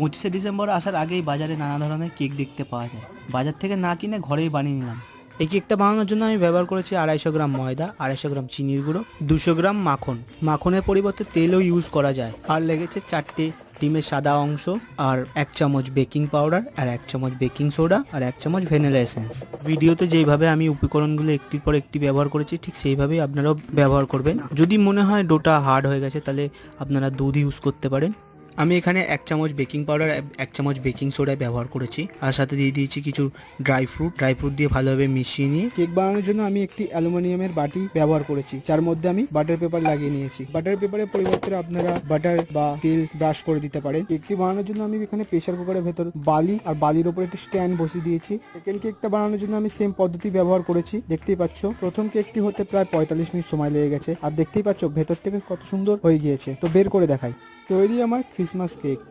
25শে December আসার আগেই বাজারে নানা ধরনের কেক দেখতে পাওয়া যায়। বাজার থেকে না কিনে ঘরেই বানিয়ে নিলাম। এই কেকটা বানানোর জন্য আমি ব্যবহার করেছি 250 গ্রাম ময়দা, 250 গ্রাম চিনির গুঁড়ো, 200 গ্রাম মাখন। মাখনের পরিবর্তে তেলও ইউজ করা যায়। আর লেগেছে 4টে ডিমের সাদা অংশ, আর 1 চামচ বেকিং পাউডার, আর 1 চামচ বেকিং সোডা, আর 1 চামচ ভ্যানিলা এসেন্স। ভিডিওতে যেইভাবে আমি উপকরণগুলো একটির পর একটি ব্যবহার করেছি ঠিক সেইভাবেই আপনারাও ব্যবহার করবেন। যদি মনে হয় ডোটা হার্ড হয়ে গেছে তাহলে আপনারা দুধ ইউজ করতে পারেন। আমি এখানে 1 চামচ বেকিং পাউডার, 1 চামচ বেকিং সোডা ব্যবহার করেছি, আর সাথে দিয়ে দিয়েছি কিছু ড্রাই ফ্রুট দিয়ে ভালোভাবে মিশিয়ে নিয়ে কেক বানানোর জন্য আমি একটি অ্যালুমিনিয়ামের বাটি ব্যবহার করেছি, যার মধ্যে আমি বাটার পেপার লাগিয়ে নিয়েছি। বাটার পেপারের পরিবর্তে আপনারা বাটার বা তেল ব্রাশ করে দিতে পারেন। কেকটি বানানোর জন্য আমি এখানে প্রেসার কুকারের ভেতর বালি আর বালির ওপর একটি স্ট্যান্ড বসিয়ে দিয়েছি। সেকেন্ড কেকটা বানানোর জন্য আমি সেম পদ্ধতি ব্যবহার করেছি। দেখতেই পাচ্ছ প্রথম কেকটি হতে প্রায় 45 মিনিট সময় লেগে গেছে, আর দেখতেই পাচ্ছ ভেতর থেকে কত সুন্দর হয়ে গিয়েছে। তো বের করে দেখাই। তৈরি আমার ক্রিসমাস কেক।